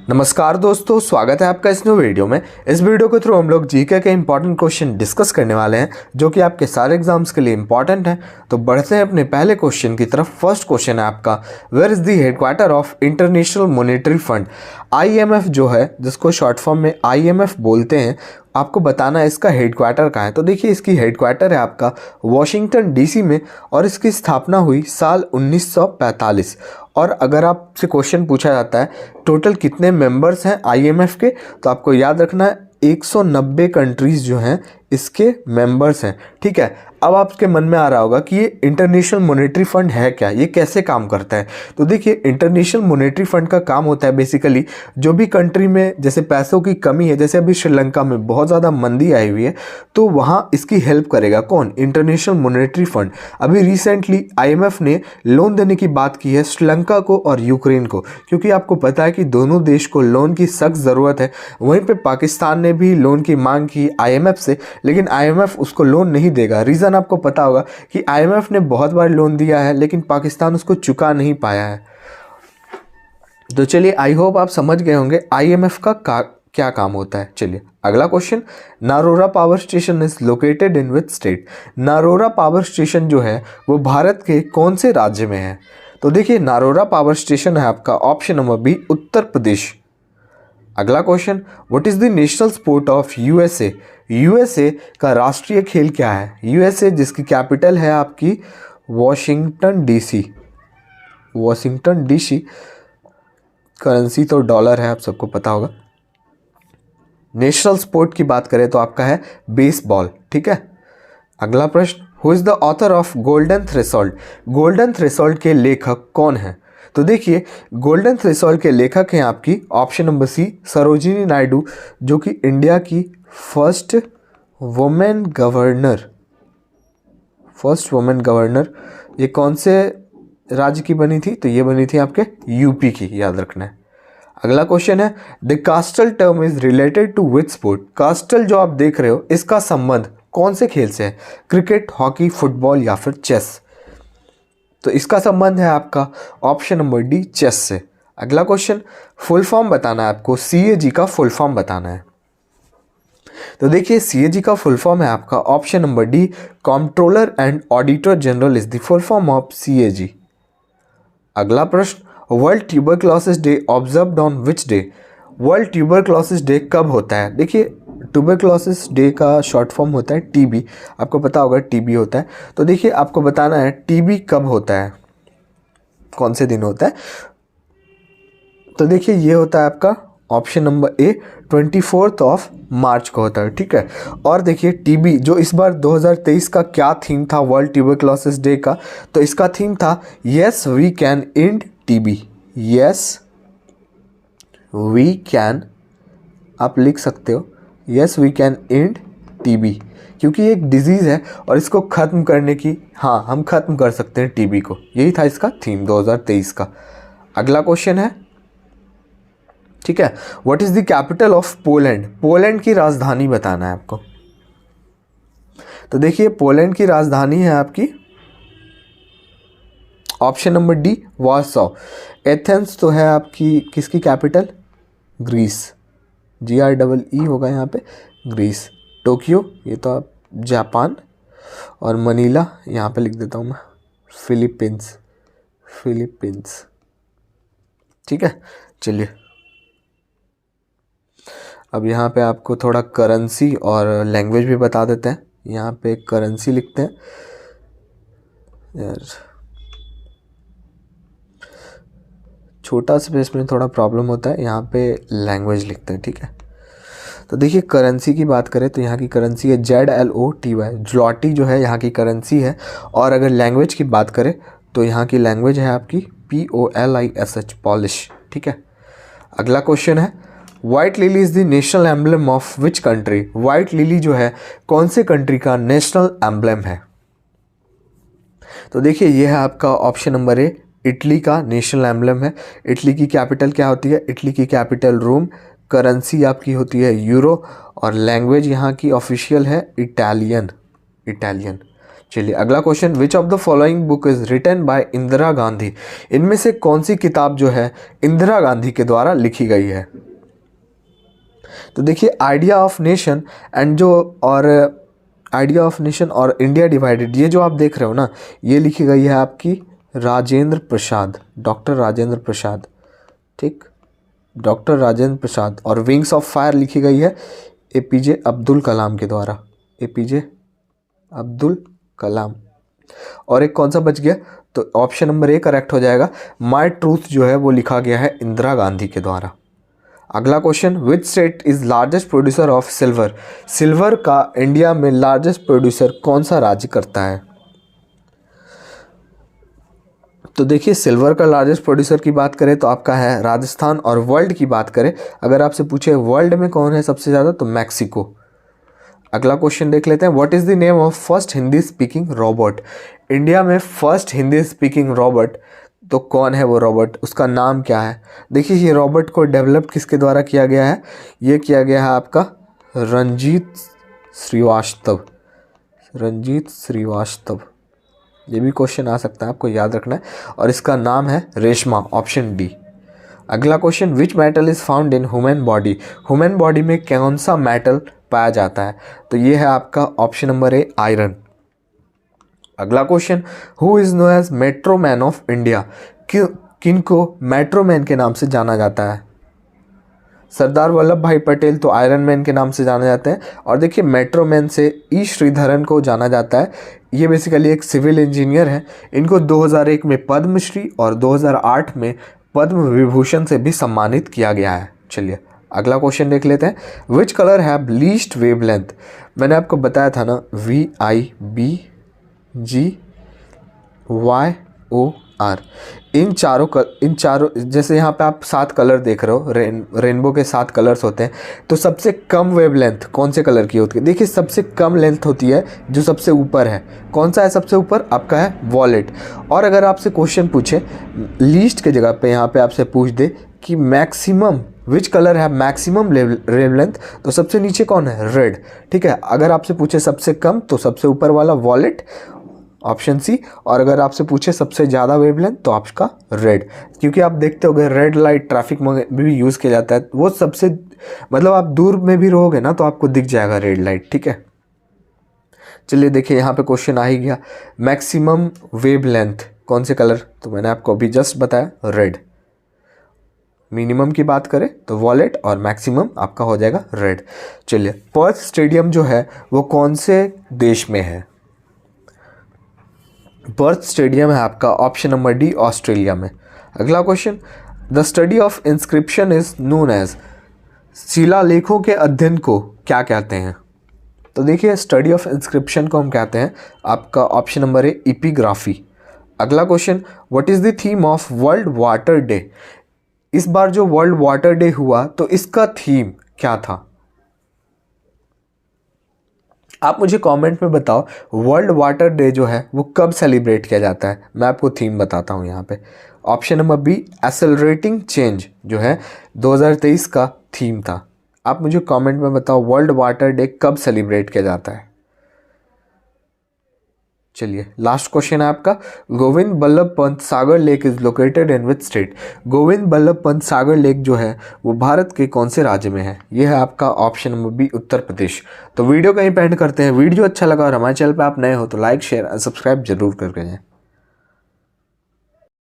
नमस्कार दोस्तों, स्वागत है आपका इस न्यू वीडियो में। इस वीडियो के थ्रू हम लोग जीके के इंपॉर्टेंट क्वेश्चन डिस्कस करने वाले हैं जो कि आपके सारे एग्जाम्स के लिए इंपॉर्टेंट हैं। तो बढ़ते हैं अपने पहले क्वेश्चन की तरफ। फर्स्ट क्वेश्चन है आपका, where is the headquarter of international monetary fund. IMF जो है, जिसको शॉर्ट फॉर्म में आईएमएफ बोलते हैं, आपको बताना है इसका हेडक्वार्टर कहाँ है। तो देखिए, इसकी हेडक्वार्टर है आपका वॉशिंगटन डीसी में और इसकी स्थापना हुई साल 1945। और अगर आपसे क्वेश्चन पूछा जाता है टोटल कितने मेंबर्स हैं आईएमएफ के, तो आपको याद रखना है 190 कंट्रीज़ जो हैं इसके मेंबर्स हैं। ठीक है, अब आपके मन में आ रहा होगा कि ये इंटरनेशनल मॉनेटरी फंड है क्या, ये कैसे काम करता है। तो देखिए, इंटरनेशनल मॉनेटरी फंड का काम होता है बेसिकली जो भी कंट्री में जैसे पैसों की कमी है, जैसे अभी श्रीलंका में बहुत ज़्यादा मंदी आई हुई है, तो वहाँ इसकी हेल्प करेगा कौन, इंटरनेशनल मॉनेटरी फंड। अभी रिसेंटली आईएमएफ ने लोन देने की बात की है श्रीलंका को और यूक्रेन को, क्योंकि आपको पता है कि दोनों देश को लोन की सख्त ज़रूरत है। वहीं पर पाकिस्तान ने भी लोन की मांग की आईएमएफ से, लेकिन आईएमएफ उसको लोन नहीं देगा। रीज़न आपको पता होगा कि आईएमएफ ने बहुत बार लोन दिया है लेकिन पाकिस्तान उसको चुका नहीं पाया है। तो चलिए, आई होप आप समझ गए होंगे आईएमएफ का क्या काम होता है। चलिए अगला question, Narora power station is located in which state. Narora power station जो है वो भारत के कौन से राज्य में है। तो देखिए, नारोरा पावर स्टेशन है आपका option number B, Uttar Pradesh. अगला question, what is the national sport of USA. USA का राष्ट्रीय खेल क्या है। यूएसए जिसकी कैपिटल है आपकी Washington DC. Washington DC, currency तो डॉलर है, आप सबको पता होगा। नेशनल स्पोर्ट की बात करें तो आपका है बेसबॉल। ठीक है, अगला प्रश्न, who is the author of golden threshold. Golden threshold के लेखक कौन है। तो देखिए, गोल्डन थ्रेशोल्ड के लेखक हैं आपकी option number C, Sarojini Naidu, जो कि इंडिया की फर्स्ट वुमेन गवर्नर। ये कौन से राज्य की बनी थी, तो ये बनी थी आपके यूपी की, याद रखना है। अगला क्वेश्चन है, the castle term is related to which sport. Castle जो आप देख रहे हो, इसका संबंध कौन से खेल से है, क्रिकेट, हॉकी, फुटबॉल या फिर चेस। तो इसका संबंध है आपका ऑप्शन नंबर डी, चेस से। अगला क्वेश्चन, फुल फॉर्म बताना है आपको, सीएजी का फुल फॉर्म बताना है। तो देखिए, सीएजी का फुल फॉर्म है आपका option number D, controller and auditor general is the full form of CAG. अगला प्रश्न, world tuberculosis day observed on which day. World tuberculosis day कब होता है। देखिए, ट्यूबरक्लोसिस डे का शॉर्ट फॉर्म होता है टीबी, आपको पता होगा टीबी होता है। तो देखिए, आपको बताना है टीबी कब होता है, कौन से दिन होता है। तो देखिए, ये होता है आपका ऑप्शन नंबर ए, 24 मार्च को होता है। ठीक है, और देखिए टीबी जो इस बार 2023 का क्या थीम था वर्ल्ड ट्यूबरक्लोसिस डे का, तो इसका थीम था yes we can end TB. Yes we can, आप लिख सकते हो yes we can end TB, क्योंकि ये एक डिजीज़ है और इसको ख़त्म करने की, हाँ, हम ख़त्म कर सकते हैं टीबी को। यही था इसका थीम 2023 का। अगला क्वेश्चन है, ठीक है, what is the capital of Poland. Poland की राजधानी बताना है आपको। तो देखिए, पोलैंड की राजधानी है आपकी ऑप्शन नंबर डी, वार्सो। एथेंस तो है आपकी किसकी कैपिटल, ग्रीस, GREE होगा यहाँ पे, ग्रीस। टोक्यो, ये तो आप जापान, और मनीला यहाँ पे लिख देता हूँ मैं, फिलीपींस। ठीक है, चलिए अब यहाँ पे आपको थोड़ा करेंसी और लैंग्वेज भी बता देते हैं। यहाँ पे करेंसी लिखते हैं, यार छोटा स्पेस में थोड़ा प्रॉब्लम होता है, यहाँ पे लैंग्वेज लिखते हैं। ठीक है, तो देखिए, करेंसी की बात करें तो यहाँ की करेंसी है ZLOTY, ज़्लॉटी जो है यहाँ की करेंसी है। और अगर लैंग्वेज की बात करें तो यहाँ की लैंग्वेज है आपकी POLISH, पॉलिश। ठीक है, अगला क्वेश्चन है, white lily is the national emblem of which country. White lily जो है कौन से कंट्री का नेशनल एम्बलम है। तो देखिए, ये है आपका ऑप्शन नंबर ए, इटली का नेशनल एम्बलम है। इटली की कैपिटल क्या होती है, इटली की कैपिटल रोम। करेंसी आपकी होती है यूरो और लैंग्वेज यहाँ की ऑफिशियल है इटालियन। चलिए अगला question, which of the following book is written by Indira Gandhi. इनमें से कौन सी किताब जो है इंदिरा गांधी के द्वारा लिखी गई है। तो देखिए idea of nation and idea of nation और इंडिया डिवाइडेड, ये जो आप देख रहे हो ना, ये लिखी गई है आपकी राजेंद्र प्रसाद, डॉक्टर राजेंद्र प्रसाद, ठीक, डॉक्टर राजेंद्र प्रसाद। और विंग्स ऑफ फायर लिखी गई है एपीजे अब्दुल कलाम के द्वारा, एपीजे अब्दुल कलाम। और एक कौन सा बच गया, तो ऑप्शन नंबर ए करेक्ट हो जाएगा, माय ट्रूथ जो है वो लिखा गया है इंदिरा गांधी के द्वारा। अगला question, which state is largest producer of silver. Silver का इंडिया में लार्जेस्ट प्रोड्यूसर कौन सा राज्य करता है। तो देखिए सिल्वर का लार्जेस्ट प्रोड्यूसर की बात करें तो आपका है राजस्थान, और वर्ल्ड की बात करें अगर आपसे पूछे वर्ल्ड में कौन है सबसे ज़्यादा, तो मैक्सिको। अगला क्वेश्चन देख लेते हैं, what is the name of first Hindi speaking robot. India में फर्स्ट हिंदी स्पीकिंग रोबोट, तो कौन है वो रोबोट, उसका नाम क्या है। देखिए ये रोबोट को डेवलप किसके द्वारा किया गया है, ये किया गया है आपका रंजीत श्रीवास्तव, रंजीत श्रीवास्तव। ये भी क्वेश्चन आ सकता है, आपको याद रखना है, और इसका नाम है रेशमा, ऑप्शन डी। अगला question, which metal is found in human body. Human body में कौन सा मेटल पाया जाता है, तो ये है आपका ऑप्शन नंबर ए आयरन। अगला question, who is known as metro man of India. किनको मेट्रो मैन के नाम से जाना जाता है। सरदार वल्लभ भाई पटेल तो आयरन मैन के नाम से जाने जाते हैं, और देखिए मेट्रो मैन से ई श्रीधरन को जाना जाता है। ये बेसिकली एक सिविल इंजीनियर है, इनको 2001 में पद्मश्री और 2008 में पद्म विभूषण से भी सम्मानित किया गया है। चलिए अगला क्वेश्चन देख लेते हैं, which colour have least wavelength. मैंने आपको बताया था ना, VIBGYOR। इन चारों जैसे यहाँ पे आप 7 कलर देख रहे हो, रेनबो के 7 कलर्स होते हैं, तो सबसे कम वेवलेंथ कौन से कलर की होती है। देखिए सबसे कम लेंथ होती है जो सबसे ऊपर है, कौन सा है सबसे ऊपर, आपका है वॉलेट। और अगर आपसे क्वेश्चन पूछे लीस्ट के जगह पे यहाँ पे आपसे पूछ दे कि मैक्सिमम विच कलर है मैक्सिमम वेवलेंथ, तो सबसे नीचे कौन है, रेड, ठीक है। अगर आपसे पूछे सबसे कम, तो सबसे ऊपर वाला वॉलेट, ऑप्शन सी। और अगर आपसे पूछे सबसे ज़्यादा वेवलेंथ, तो आपका रेड, क्योंकि आप देखते होंगे रेड लाइट ट्रैफिक में भी यूज़ किया जाता है, वो सबसे मतलब आप दूर में भी रहोगे ना तो आपको दिख जाएगा रेड लाइट, ठीक है। चलिए देखिए यहाँ पे क्वेश्चन आ ही गया, मैक्सिमम वेवलेंथ कौन से कलर, तो मैंने आपको अभी जस्ट बताया रेड। मिनिमम की बात करें तो वॉलेट, और मैक्सिमम आपका हो जाएगा रेड। चलिए पर्थ स्टेडियम जो है वो कौन से देश में है। पर्थ स्टेडियम है आपका ऑप्शन नंबर डी, ऑस्ट्रेलिया में। अगला question, the study of inscription is known as. शिलालेखों के अध्ययन को क्या कहते हैं। तो देखिए स्टडी ऑफ इंस्क्रिप्शन को हम कहते हैं आपका ऑप्शन नंबर ए इपिग्राफी। अगला question, what is the theme of world water day. इस बार जो वर्ल्ड वाटर डे हुआ तो इसका थीम क्या था। आप मुझे कमेंट में बताओ वर्ल्ड वाटर डे जो है वो कब सेलिब्रेट किया जाता है। मैं आपको थीम बताता हूँ यहाँ पे। Option number B, accelerating change जो है 2023 का थीम था। आप मुझे कमेंट में बताओ वर्ल्ड वाटर डे कब सेलिब्रेट किया जाता है। चलिए लास्ट क्वेश्चन है आपका, Govind Ballabh Pant Sagar lake is located in which state. Govind Ballabh Pant Sagar lake जो है वो भारत के कौन से राज्य में है। ये है आपका option number B, Uttar Pradesh. तो वीडियो कहीं पे एंड करते हैं। वीडियो अच्छा लगा और हमारे चैनल पे आप नए हो तो लाइक शेयर और सब्सक्राइब जरूर करके जाएं।